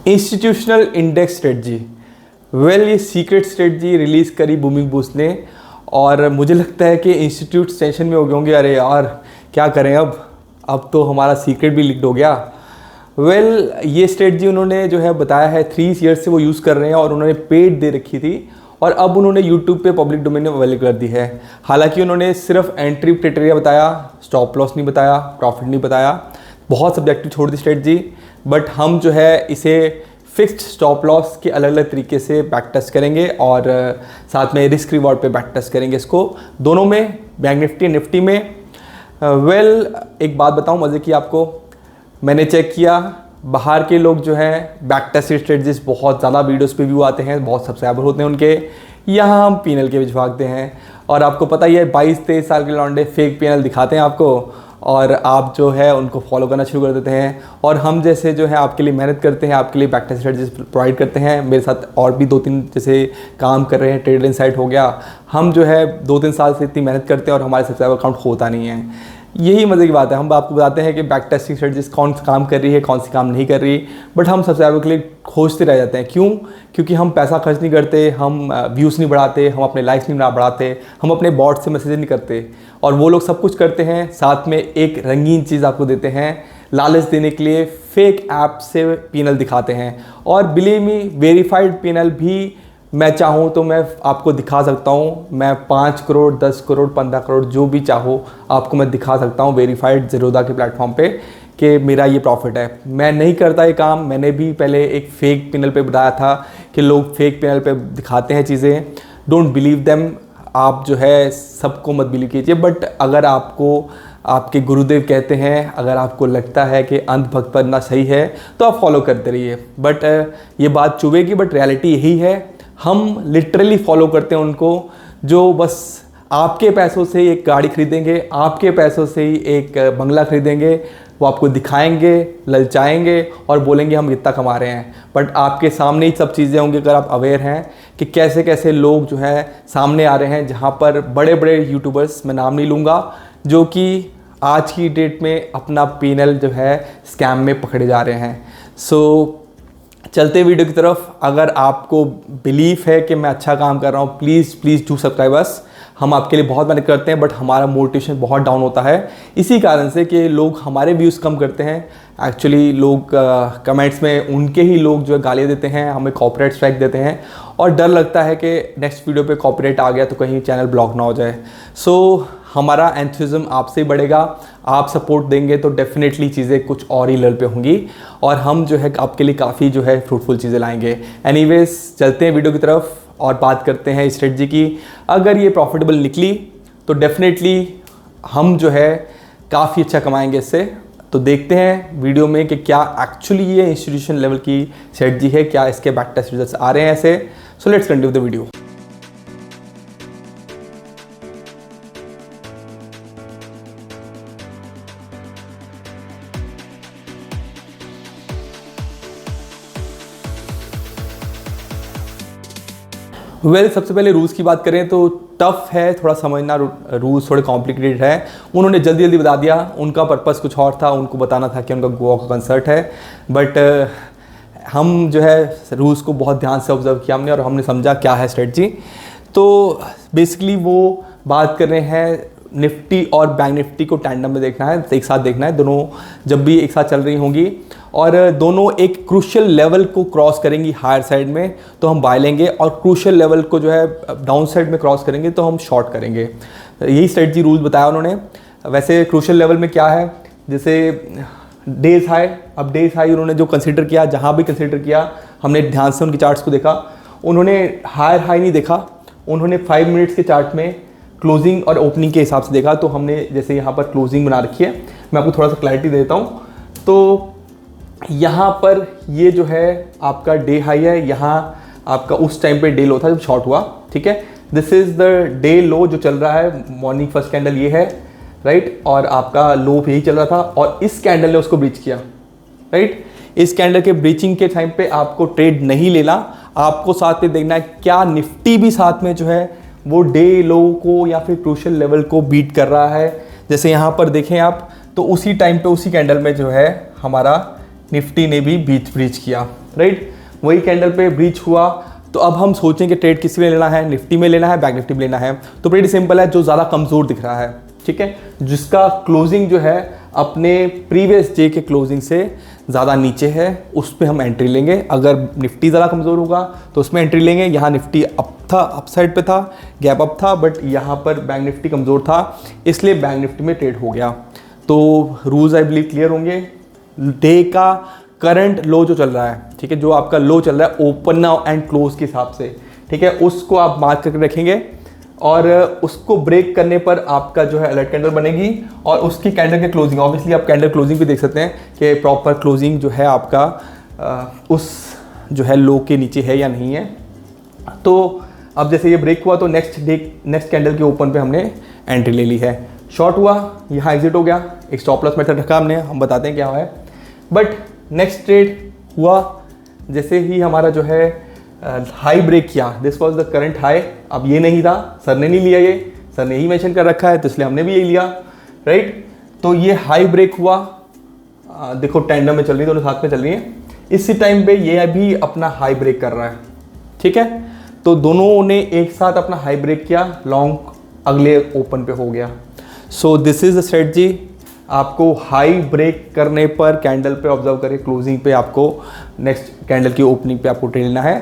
Institutional index strategy. ये secret strategy release करी booming boost ने, और मुझे लगता है कि इंस्टीट्यूट टेंशन में हो गए होंगे, अरे यार क्या करें अब तो हमारा सीक्रेट भी लीक हो गया। ये स्ट्रेटजी उन्होंने जो है बताया है 3 ईयर्स से वो यूज़ कर रहे हैं, और उन्होंने पेड दे रखी थी और अब उन्होंने यूट्यूब पे पब्लिक डोमेन में अवेलेबल कर दी है। हालांकि उन्होंने सिर्फ एंट्री क्राइटेरिया बताया, स्टॉप लॉस नहीं बताया, प्रॉफिट नहीं बताया, बहुत सब्जेक्टिव छोड़ दी स्ट्रेटजी। बट हम जो है इसे फिक्स्ड स्टॉप लॉस के अलग अलग तरीके से बैक टेस्ट करेंगे, और साथ में रिस्क रिवॉर्ड पे बैक टेस्ट करेंगे इसको, दोनों में, बैंक निफ्टी निफ्टी में। एक बात बताऊं मज़े की आपको, मैंने चेक किया, बाहर के लोग जो हैं बैक टेस्ट स्ट्रेटजीज बहुत ज़्यादा वीडियोस पे व्यू आते हैं, बहुत सब्सक्राइबर होते हैं उनके, यहाँ हम पीएनएल के बीच भागते हैं। और आपको पता ही है 22-23 साल के लौंडे फेक पीएनएल दिखाते हैं आपको, और आप जो है उनको फॉलो करना शुरू कर देते हैं। और हम जैसे जो है आपके लिए मेहनत करते हैं, आपके लिए बैक टेस्ट स्ट्रेटजीज प्रोवाइड करते हैं, मेरे साथ और भी 2-3 जैसे काम कर रहे हैं, ट्रेडर इनसाइट हो गया, हम जो है 2-3 साल से इतनी मेहनत करते हैं और हमारे सब्सक्राइबर काउंट होता नहीं है। यही मज़े की बात है, हम आपको बताते हैं कि बैक टेस्टिंग स्ट्रेटजीज कौन सी काम कर रही है, कौन सी काम नहीं कर रही, बट हम सब्सक्राइबर के लिए खोजते रह जाते हैं। क्यों? क्योंकि हम पैसा खर्च नहीं करते, हम व्यूज़ नहीं बढ़ाते, हम अपने लाइक्स नहीं बढ़ाते, हम अपने बॉट से मैसेज नहीं करते, और वो लोग सब कुछ करते हैं, साथ में एक रंगीन चीज़ आपको देते हैं, लालच देने के लिए फेक ऐप से पीएनएल दिखाते हैं। और बिलीव मी, वेरीफाइड पीएनएल भी मैं चाहूँ तो मैं आपको दिखा सकता हूँ, मैं 5 करोड़ 10 करोड़ 15 करोड़ जो भी चाहो आपको मैं दिखा सकता हूँ वेरीफाइड ज़ीरोधा के प्लेटफॉर्म पे कि मेरा ये प्रॉफिट है। मैं नहीं करता ये काम, मैंने भी पहले एक फेक पीएनएल पे बताया था कि लोग फेक पीएनएल पे दिखाते हैं चीज़ें, डोंट बिलीव देम। आप जो है सबको मत बिलीव कीजिए, बट अगर आपको आपके गुरुदेव कहते हैं, अगर आपको लगता है कि अंधभक्त बनना सही है तो आप फॉलो करते रहिए। बट ये बात चुभेगी, बट रियलिटी यही है, हम लिटरली फॉलो करते हैं उनको जो बस आपके पैसों से एक गाड़ी खरीदेंगे, आपके पैसों से ही एक बंगला खरीदेंगे, वो आपको दिखाएंगे, ललचाएंगे और बोलेंगे हम इतना कमा रहे हैं। बट आपके सामने ही सब चीज़ें होंगी, अगर आप अवेयर हैं कि कैसे कैसे लोग जो है सामने आ रहे हैं, जहाँ पर बड़े बड़े यूट्यूबर्स, मैं नाम नहीं लूँगा, जो कि आज की डेट में अपना पीएनएल जो है स्कैम में पकड़े जा रहे हैं। सो चलते वीडियो की तरफ। अगर आपको बिलीफ है कि मैं अच्छा काम कर रहा हूँ, प्लीज़ डू सब्सक्राइबर्स। हम आपके लिए बहुत मेहनत करते हैं, बट हमारा मोटिवेशन बहुत डाउन होता है इसी कारण से कि लोग हमारे व्यूज़ कम करते हैं। एक्चुअली लोग कमेंट्स में उनके ही लोग जो है गालियाँ देते हैं, हमें कॉपीराइट स्ट्राइक देते हैं, और डर लगता है कि नेक्स्ट वीडियो पे कॉपीराइट आ गया तो कहीं चैनल ब्लॉक ना हो जाए। सो हमारा एंथुसिज्म आपसे ही बढ़ेगा, आप सपोर्ट देंगे तो डेफिनेटली चीज़ें कुछ और ही लेवल पे होंगी, और हम जो है आपके लिए काफ़ी जो है फ्रूटफुल चीज़ें लाएंगे। एनीवेज चलते हैं वीडियो की तरफ और बात करते हैं स्ट्रेटजी की। अगर ये प्रॉफिटेबल निकली तो डेफिनेटली हम जो है काफ़ी अच्छा कमाएंगे इससे। तो देखते हैं वीडियो में कि क्या एक्चुअली ये इंस्टीट्यूशन लेवल की स्ट्रेटजी है, क्या इसके बैक टेस्ट रिजल्ट्स आ रहे हैं ऐसे। So let's continue the video. सबसे पहले रूल्स की बात करें तो टफ है थोड़ा समझना, रूल्स थोड़े कॉम्प्लिकेटेड है। उन्होंने जल्दी जल्दी बता दिया, उनका पर्पस कुछ और था, उनको बताना था कि उनका गोवा का कंसर्ट है। बट हम जो है रूल्स को बहुत ध्यान से ऑब्जर्व किया हमने, और हमने समझा क्या है स्ट्रेटजी। तो बेसिकली वो बात कर रहे हैं निफ्टी और बैंक निफ्टी को टैंडम में देखना है, एक साथ देखना है, दोनों जब भी एक साथ चल रही होंगी और दोनों एक क्रूशियल लेवल को क्रॉस करेंगी हायर साइड में तो हम बाय लेंगे, और क्रूशियल लेवल को जो है डाउन साइड में क्रॉस करेंगे तो हम शॉर्ट करेंगे। यही स्ट्रेटजी रूल बताया उन्होंने। वैसे क्रूशियल लेवल में क्या है, जैसे डेज हाई, अब डेज हाई उन्होंने जो कंसीडर किया, जहाँ भी कंसीडर किया हमने ध्यान से उनकी चार्ट्स को देखा, उन्होंने हायर हाई नहीं देखा, उन्होंने 5 मिनट्स के चार्ट में क्लोजिंग और ओपनिंग के हिसाब से देखा। तो हमने जैसे यहाँ पर क्लोजिंग बना रखी है, मैं आपको थोड़ा सा क्लैरिटी देता हूँ। तो यहाँ पर ये जो है आपका डे हाई है, यहाँ आपका उस टाइम पे डे लो था जब शॉर्ट हुआ, ठीक है। दिस इज़ द डे लो जो चल रहा है, मॉर्निंग फर्स्ट कैंडल ये है, राइट, और आपका लो यही चल रहा था, और इस कैंडल ने उसको ब्रीच किया, राइट। इस कैंडल के ब्रीचिंग के टाइम पे आपको ट्रेड नहीं लेना, आपको साथ में देखना है क्या निफ्टी भी साथ में जो है वो डे लो को या फिर क्रूशियल लेवल को बीट कर रहा है। जैसे यहाँ पर देखें आप, तो उसी टाइम पे उसी कैंडल में जो है हमारा निफ्टी ने भी ब्रीच किया, राइट, वही कैंडल पे ब्रीच हुआ। तो अब हम सोचें कि ट्रेड किस में लेना है, निफ्टी में लेना है, बैंक निफ्टी में लेना है। तो प्रीटी सिंपल है, जो ज़्यादा कमज़ोर दिख रहा है, ठीक है, जिसका क्लोजिंग जो है अपने प्रीवियस डे के क्लोजिंग से ज़्यादा नीचे है, उस पर हम एंट्री लेंगे। अगर निफ्टी ज़्यादा कमज़ोर होगा तो उसमें एंट्री लेंगे। यहाँ निफ्टी अप था, अप साइड पे था, गैप अप था, बट यहाँ पर बैंक निफ्टी कमज़ोर था, इसलिए बैंक निफ्टी में ट्रेड हो गया। तो रूल्स आई बिलीव क्लियर होंगे। डे का करंट लो जो चल रहा है, ठीक है, जो आपका लो चल रहा है ओपन नाउ एंड क्लोज के हिसाब से, ठीक है, उसको आप मार्क करके रखेंगे और उसको ब्रेक करने पर आपका जो है अलर्ट कैंडल बनेगी और उसकी कैंडल के क्लोजिंग, ऑब्वियसली आप कैंडल क्लोजिंग भी देख सकते हैं कि प्रॉपर क्लोजिंग जो है आपका उस जो है लो के नीचे है या नहीं है। तो अब जैसे ये ब्रेक हुआ तो नेक्स्ट कैंडल के ओपन पे हमने एंट्री ले ली है। शॉर्ट हुआ, यहाँ एग्जिट हो गया, एक स्टॉप लॉस मेथड रखा हमने, हम बताते हैं क्या हुआ है। बट नेक्स्ट ट्रेड हुआ, जैसे ही हमारा जो है हाई ब्रेक किया, this was the current high. अब ये नहीं था, सर ने नहीं लिया, ये सर ने ही मेंशन कर रखा है, तो इसलिए हमने भी यही लिया, राइट। तो ये हाई ब्रेक हुआ, देखो टैंडम में चल रही है, दोनों साथ में चल रही है। इसी टाइम पे ये भी अपना हाई ब्रेक कर रहा है, ठीक है। तो दोनों ने एक साथ अपना हाई ब्रेक किया, लॉन्ग अगले ओपन पे हो गया। So this is the strategy. आपको हाई ब्रेक करने पर कैंडल पे ऑब्जर्व करें, क्लोजिंग पे आपको नेक्स्ट कैंडल की ओपनिंग पे आपको ट्रेड लेना है।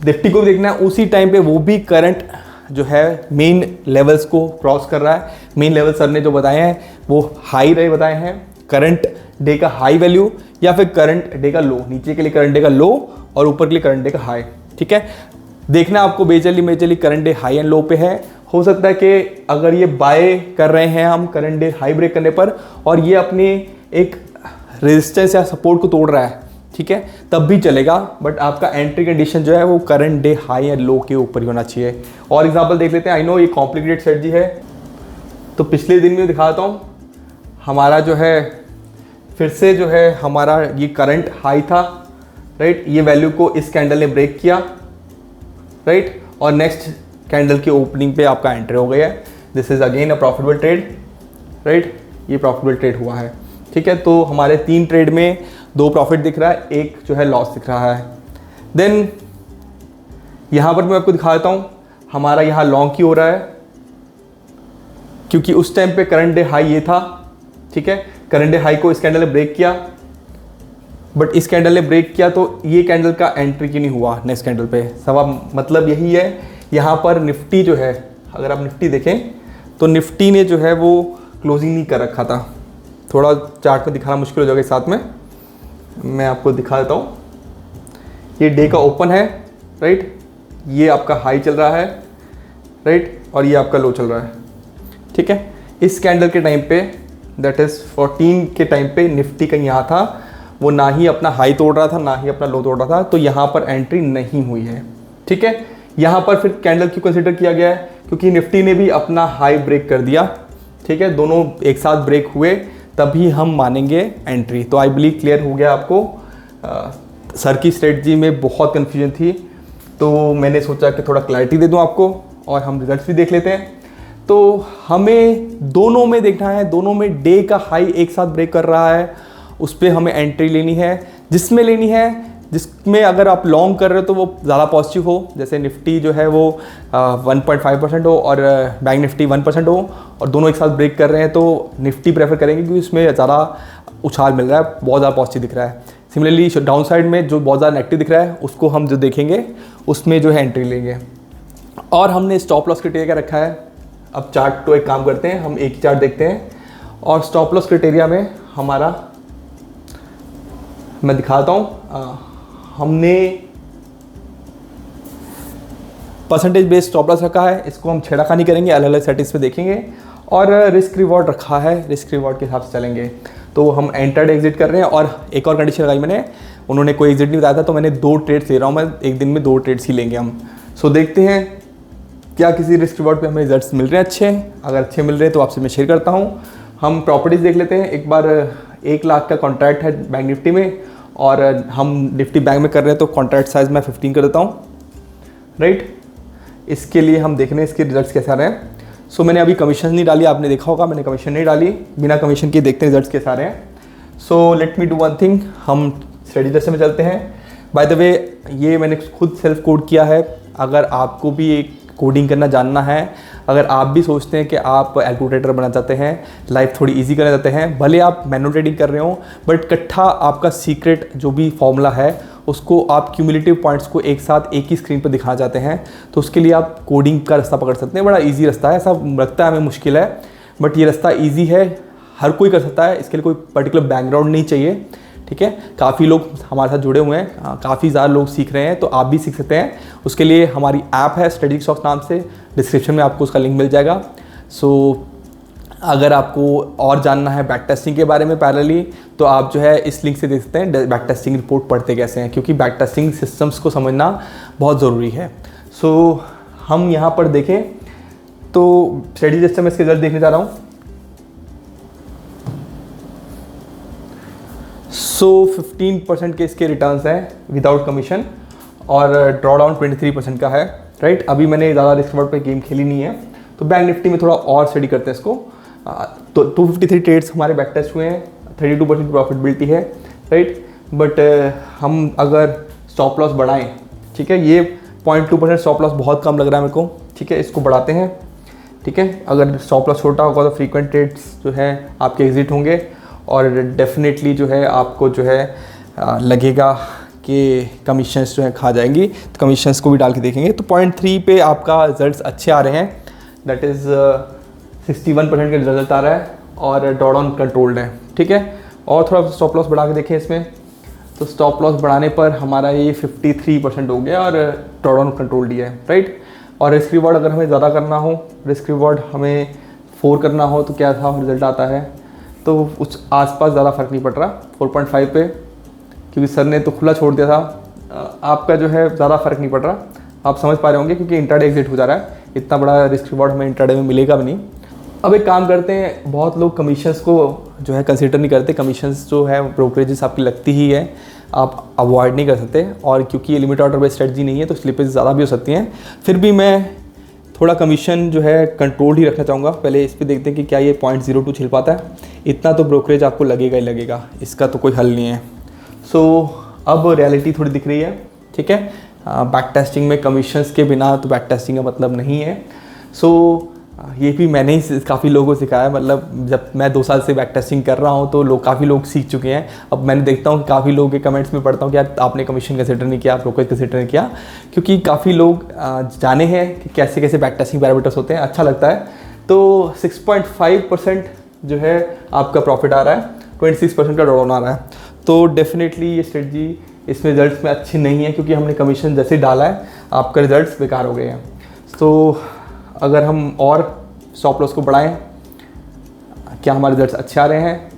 निफ्टी को भी देखना है उसी टाइम पे, वो भी करंट जो है मेन लेवल्स को क्रॉस कर रहा है। मेन लेवल सर ने जो बताए हैं वो हाई रहे बताए हैं, करंट डे का हाई वैल्यू या फिर करंट डे का लो, नीचे के लिए करंट डे का लो और ऊपर के लिए करंट डे का हाई, ठीक है। देखना आपको majorly current day high and low पे है। हो सकता है कि अगर ये बाय कर रहे हैं हम करंट डे हाई ब्रेक करने पर और ये अपनी एक रेजिस्टेंस या सपोर्ट को तोड़ रहा है, ठीक है, तब भी चलेगा, बट आपका एंट्री कंडीशन जो है वो करंट डे हाई या लो के ऊपर ही होना चाहिए। और एग्जांपल देख लेते हैं। आई नो ये कॉम्प्लिकेटेड स्ट्रेटजी है, तो पिछले दिन में दिखाता हूँ। हमारा जो है फिर से जो है हमारा ये करंट हाई था, राइट, ये वैल्यू को इस कैंडल ने ब्रेक किया, राइट, और नेक्स्ट कैंडल की ओपनिंग पे आपका एंट्री हो गया है। This is again a profitable trade, right, ये प्रॉफिटेबल ट्रेड हुआ है, ठीक है। तो हमारे 3 ट्रेड में 2 प्रॉफिट दिख रहा है, एक जो है लॉस दिख रहा है। देन यहाँ पर मैं आपको दिखा देता हूँ, हमारा यहाँ लॉन्ग की हो रहा है क्योंकि उस टाइम पे करंट डे हाई ये था, ठीक है। करंट डे हाई को इस कैंडल ने ब्रेक किया, बट इस कैंडल ने ब्रेक किया तो ये कैंडल का एंट्री क्यों नहीं हुआ नेक्स्ट कैंडल पे। सवाल मतलब यही है। यहाँ पर निफ्टी जो है, अगर आप निफ्टी देखें तो निफ्टी ने जो है वो क्लोजिंग नहीं कर रखा था। थोड़ा चार्ट में दिखाना मुश्किल हो जाएगा, साथ में मैं आपको दिखा देता हूँ। ये डे का ओपन है, राइट, ये आपका हाई चल रहा है, राइट, और ये आपका लो चल रहा है, ठीक है। इस कैंडल के टाइम पे, दैट इज़ 14 के टाइम पे निफ्टी कहीं यहाँ था, वो ना ही अपना हाई तोड़ रहा था ना ही अपना लो तोड़ रहा था, तो यहाँ पर एंट्री नहीं हुई है, ठीक है। यहाँ पर फिर कैंडल क्यों कंसिडर किया गया है, क्योंकि निफ्टी ने भी अपना हाई ब्रेक कर दिया, ठीक है, दोनों एक साथ ब्रेक हुए, तभी हम मानेंगे एंट्री। तो आई बिलीव क्लियर हो गया आपको। सर की स्ट्रेटजी में बहुत कन्फ्यूजन थी, तो मैंने सोचा कि थोड़ा क्लैरिटी दे दूँ आपको और हम रिजल्ट्स भी देख लेते हैं। तो हमें दोनों में देखना है, दोनों में डे का हाई एक साथ ब्रेक कर रहा है, उस पर हमें एंट्री लेनी है। जिसमें लेनी है, जिसमें अगर आप लॉन्ग कर रहे हो तो वो ज़्यादा पॉजिटिव हो, जैसे निफ्टी जो है वो 1.5% हो और बैंक निफ्टी 1% हो, और दोनों एक साथ ब्रेक कर रहे हैं तो निफ्टी प्रेफर करेंगे क्योंकि उसमें ज़्यादा उछाल मिल रहा है, बहुत ज़्यादा पॉजिटिव दिख रहा है। सिमिलरली डाउन साइड में जो बहुत ज़्यादा नेगेटिव दिख रहा है उसको हम जो देखेंगे उसमें जो है एंट्री लेंगे। और हमने स्टॉप लॉस क्राइटेरिया क्या रखा है। अब चार्ट तो एक काम करते हैं, हम एक ही चार्ट देखते हैं और स्टॉप लॉस क्राइटेरिया में हमारा मैं दिखाता हूँ। हमने परसेंटेज बेस्ड स्टॉप लॉस रखा है, इसको हम छेड़खानी करेंगे, अलग अलग सेटिंग्स पे देखेंगे, और रिस्क रिवॉर्ड रखा है, रिस्क रिवॉर्ड के हिसाब से चलेंगे। तो हम एंटर्ड एग्जिट कर रहे हैं, और एक और कंडीशन लगाई मैंने, उन्होंने कोई एग्जिट नहीं बताया था, तो मैंने 2 ट्रेड्स ले रहा हूँ मैं, एक दिन में 2 ट्रेड्स ही लेंगे हम। सो देखते हैं क्या किसी रिस्क रिवॉर्ड पे हमें रिजल्ट्स मिल रहे हैं अच्छे। अगर अच्छे मिल रहे हैं तो आपसे मैं शेयर करता हूँ। हम प्रॉपर्टीज़ देख लेते हैं। एक बार 1 लाख का कॉन्ट्रैक्ट है बैंक निफ्टी में, और हम निफ्टी बैंक में कर रहे हैं, तो कॉन्ट्रैक्ट साइज़ मैं 15 कर देता हूँ, राइट। इसके लिए हम देख रहे हैं इसके रिजल्ट्स कैसे आ रहे हैं। सो मैंने अभी कमीशन नहीं डाली, आपने देखा होगा मैंने कमीशन नहीं डाली, बिना कमीशन के देखते हैं रिजल्ट्स कैसे आ रहे हैं। So let me do one thing, हम स्टडी जैसे में चलते हैं। बाय द वे ये मैंने खुद सेल्फ कोड किया है। अगर आपको भी एक कोडिंग करना जानना है, अगर आप भी सोचते हैं कि आप एल्गो ट्रेडर बनना चाहते हैं, लाइफ थोड़ी इजी करना चाहते हैं, भले आप मैनुअल ट्रेडिंग कर रहे हो, बट इकट्ठा आपका सीक्रेट जो भी फॉर्मूला है उसको आप क्यूमुलेटिव पॉइंट्स को एक साथ एक ही स्क्रीन पर दिखाना चाहते हैं, तो उसके लिए आप कोडिंग का रास्ता पकड़ सकते हैं। बड़ा ईजी रास्ता है, ऐसा लगता है हमें मुश्किल है, बट ये रास्ता ईजी है, हर कोई कर सकता है। इसके लिए कोई पर्टिकुलर बैकग्राउंड नहीं चाहिए, ठीक है। काफ़ी लोग हमारे साथ जुड़े हुए हैं, काफ़ी ज़्यादा लोग सीख रहे हैं, तो आप भी सीख सकते हैं। उसके लिए हमारी ऐप है स्ट्रेटेजिक स्टॉक्स नाम से, डिस्क्रिप्शन में आपको उसका लिंक मिल जाएगा। सो अगर आपको और जानना है बैक टेस्टिंग के बारे में पैरेलली, तो आप जो है इस लिंक से देख सकते हैं बैक टेस्टिंग रिपोर्ट पढ़ते कैसे हैं, क्योंकि बैक टेस्टिंग सिस्टम्स को समझना बहुत ज़रूरी है। सो हम यहाँ पर देखें तो स्ट्रेटेजी सिस्टम इसके रिजल्ट देखने जा रहा हूँ। सो 15% के इसके रिटर्न्स हैं विदाउट कमीशन, और ड्रॉ डाउन 23% का है, राइट। अभी मैंने ज़्यादा रिस्क रिवॉर्ड पे गेम खेली नहीं है, तो बैंक निफ्टी में थोड़ा और स्टडी करते हैं इसको। तो 253 ट्रेड्स हमारे बैक टेस्ट हुए हैं, 32% की प्रॉफिटेबिलिटी है, राइट। बट हम अगर स्टॉप लॉस बढ़ाएं, ठीक है, ये 0.2% स्टॉप लॉस बहुत कम लग रहा है मेरे को, ठीक है, इसको बढ़ाते हैं, ठीक है। अगर स्टॉप लॉस छोटा होगा तो फ्रीक्वेंट ट्रेड्स जो है आपके एग्जिट होंगे, और डेफिनेटली जो है आपको जो है लगेगा कि कमीशंस जो है खा जाएंगी, तो कमीशंस को भी डाल के देखेंगे। तो 0.3 पे आपका रिजल्ट्स अच्छे आ रहे हैं, दैट इज़ 61% का रिजल्ट आ रहा है, और ड्रॉ डाउन कंट्रोल्ड है, ठीक है। और थोड़ा स्टॉप लॉस बढ़ा के देखें इसमें, तो स्टॉप लॉस बढ़ाने पर हमारा ये 53% हो गया, और ड्रॉ डाउन कंट्रोल्ड ही है, राइट। और रिस्क रिवॉर्ड अगर हमें ज़्यादा करना हो, रिस्क रिवॉर्ड हमें 4 करना हो, तो क्या था रिजल्ट आता है, तो उस आसपास ज़्यादा फ़र्क नहीं पड़ रहा 4.5 पे, क्योंकि सर ने तो खुला छोड़ दिया था। आपका जो है ज़्यादा फ़र्क नहीं पड़ रहा, आप समझ पा रहे होंगे, क्योंकि इंट्राडे एग्जिट हो जा रहा है, इतना बड़ा रिस्क रिवॉर्ड हमें इंट्राडे में मिलेगा भी नहीं। अब एक काम करते हैं, बहुत लोग कमीशंस को जो है कंसीडर नहीं करते, कमीशंस जो है ब्रोकरेजेस आपकी लगती ही है, आप अवॉइड नहीं कर सकते, और क्योंकि ये लिमिट ऑर्डर बेस्ड स्ट्रेटजी नहीं है तो स्लिपेज ज़्यादा भी हो सकती हैं। फिर भी मैं थोड़ा कमीशन जो है कंट्रोल ही रखना चाहूँगा। पहले इस पर देखते हैं कि क्या ये 0.02 छिल पाता है, इतना तो ब्रोकरेज आपको लगेगा ही लगेगा, इसका तो कोई हल नहीं है। सो अब रियलिटी थोड़ी दिख रही है, ठीक है। बैक टेस्टिंग में कमीशंस के बिना तो बैक टेस्टिंग का मतलब नहीं है। सो ये भी मैंने ही काफ़ी लोगों को सिखाया, मतलब जब मैं 2 साल से बैक टेस्टिंग कर रहा हूँ तो काफ़ी लोग सीख चुके हैं। अब मैंने देखता हूँ कि काफ़ी लोगों के कमेंट्स में पढ़ता हूँ कि यार आपने कमीशन कंसिडर नहीं किया, ब्रोकरेज कंसिडर नहीं किया, क्योंकि काफ़ी लोग जाने हैं कि कैसे कैसे बैक टेस्टिंग पैरामीटर्स होते हैं, अच्छा लगता है। तो 6.5% जो है आपका प्रॉफिट आ रहा है, 26% का ड्रॉ डाउन आ रहा है, तो डेफिनेटली ये स्ट्रेटजी इसमें रिजल्ट्स में अच्छी नहीं है, क्योंकि हमने कमीशन जैसे डाला है आपका रिजल्ट्स बेकार हो गए हैं। तो अगर हम और स्टॉप लॉस को बढ़ाएं, क्या हमारे रिजल्ट्स अच्छे आ रहे हैं?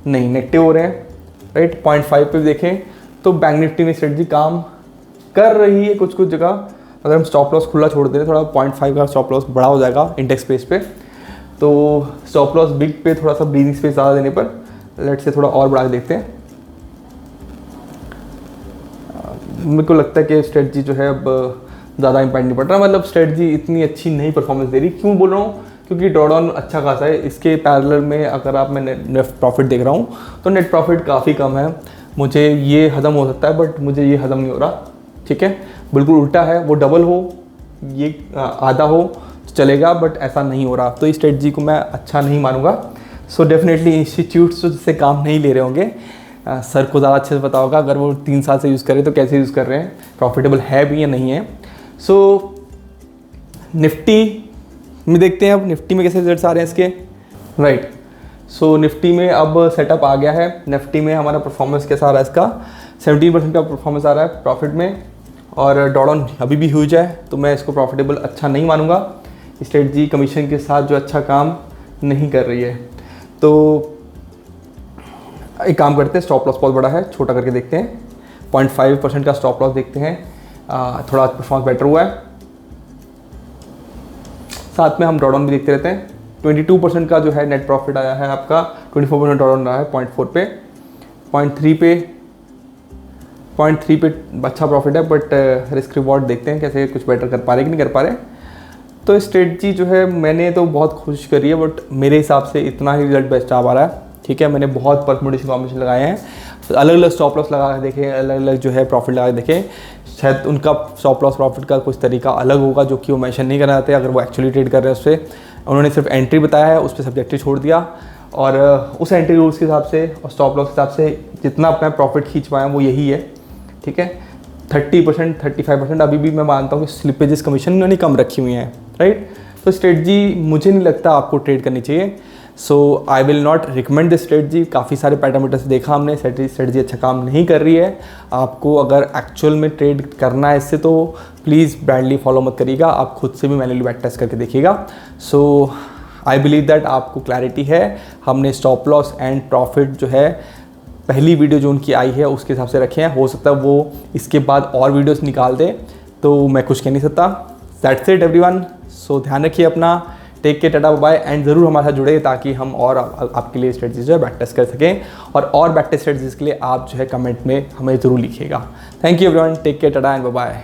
नहीं, नेगेटिव हो रहे हैं, राइट। 0.5 पे भी देखें तो बैंक निफ्टी में स्ट्रेटजी काम कर रही है कुछ कुछ जगह। अगर हम स्टॉप लॉस खुला छोड़ दें, थोड़ा 0.5 का स्टॉप लॉस बड़ा हो जाएगा इंडेक्स स्पेस पे, तो स्टॉप लॉस बिग पे थोड़ा सा ब्रीदिंग स्पेस ज़्यादा देने पर लेट से थोड़ा और बढ़ा के देखते हैं। मेरे को लगता है कि स्ट्रेटजी जो है अब ज़्यादा इम्पैक्ट नहीं पड़ रहा, मतलब स्ट्रेटजी इतनी अच्छी नहीं परफॉर्मेंस दे रही। क्यों बोल रहा हूँ? क्योंकि ड्रॉडाउन अच्छा खासा है, इसके पैरेलल में अगर आप मैं नेट प्रॉफिट देख रहा हूँ तो नेट प्रॉफिट काफ़ी कम है। मुझे ये हज़म हो सकता है, बट मुझे ये हज़म नहीं हो रहा, ठीक है। बिल्कुल उल्टा है, वो डबल हो, ये आधा हो तो चलेगा, बट ऐसा नहीं हो रहा, तो इस स्ट्रेटजी को मैं अच्छा नहीं मानूंगा। सो डेफिनेटली इंस्टीट्यूट्स जिससे काम नहीं ले रहे होंगे, सर को ज़्यादा अच्छे से पता होगा, अगर वो 3 साल से यूज़ कर रहे हैं तो कैसे यूज़ कर रहे हैं, प्रॉफिटेबल है भी या नहीं है। सो निफ्टी में देखते हैं अब निफ्टी में कैसे रिजल्ट्स आ रहे हैं इसके, राइट। सो निफ्टी में अब सेटअप आ गया है। निफ्टी में हमारा परफॉर्मेंस कैसा आ रहा है इसका, 17% का परफॉर्मेंस आ रहा है प्रॉफिट में, और ड्रॉडाउन अभी भी ह्यूज है, तो मैं इसको प्रॉफिटेबल अच्छा नहीं मानूंगा। स्ट्रेटजी कमीशन के साथ जो अच्छा काम नहीं कर रही है, तो एक काम करते हैं, स्टॉप लॉस बहुत बड़ा है, छोटा करके देखते हैं। 0.5% का स्टॉप लॉस देखते हैं, थोड़ा परफॉर्मेंस बेटर हुआ है। साथ में हम ड्रॉडाउन भी देखते रहते हैं। 22% का जो है नेट प्रॉफिट आया है आपका, 24% ड्रॉडाउन रहा है 0.4 पे, 0.3 पे अच्छा प्रॉफिट है, बट रिस्क रिवॉर्ड देखते हैं कैसे कुछ बेटर कर पा रहे कि नहीं कर पा रहे। तो स्ट्रेटजी जो है मैंने तो बहुत कोशिश करी है, बट मेरे हिसाब से इतना ही रिजल्ट बेस्ट आ पा रहा है, ठीक है। मैंने बहुत परमुटेशन कॉम्बिनेशन लगाए हैं, अलग अलग स्टॉप लॉस लगा के देखें, अलग अलग जो है प्रॉफिट लगा के देखें, शायद उनका स्टॉप लॉस प्रॉफिट का कुछ तरीका अलग होगा जो कि वो मेंशन नहीं करना चाहते। अगर वो एक्चुअली ट्रेड कर रहे हैं उससे, उन्होंने सिर्फ एंट्री बताया है, उस पर सब्जेक्टिव छोड़ दिया, और उस एंट्री रूल्स के हिसाब से और स्टॉप लॉस के हिसाब से जितना अपना प्रॉफिट खींच पाएँ वो यही है, ठीक है। 30% 35% अभी भी मैं मानता हूँ कि स्लिपेजेस कमीशन उन्होंने कम रखी हुई हैं, राइट। तो स्ट्रेटजी मुझे नहीं लगता आपको ट्रेड करनी चाहिए। So I will not recommend this strategy. काफ़ी सारे पैरामीटर्स देखा हमने, स्ट्रेटजी अच्छा काम नहीं कर रही है। आपको अगर एक्चुअल में ट्रेड करना है इससे तो प्लीज़ ब्लाइंडली फॉलो मत करिएगा, आप खुद से भी मैन्युअली बैक टेस्ट करके देखिएगा। सो आई बिलीव दैट आपको क्लैरिटी है। हमने स्टॉप लॉस एंड प्रॉफिट जो है पहली वीडियो जो उनकी आई है उसके हिसाब से रखे हैं, हो सकता है वो इसके बाद और वीडियोस निकाल दे, तो मैं कुछ कह नहीं सकता। That's it everyone. सो ध्यान रखिए अपना, टेक के टाटा बाय, एंड ज़रूर हमारे साथ जुड़े ताकि हम और आपके लिए स्ट्रेटजीज जो है बैक टेस्ट कर सकें, और बैक टेस्ट स्ट्रेटजीज के लिए आप जो है कमेंट में हमें ज़रूर लिखिएगा। थैंक यू एवरीवन, टेक के टाटा एंड बाय।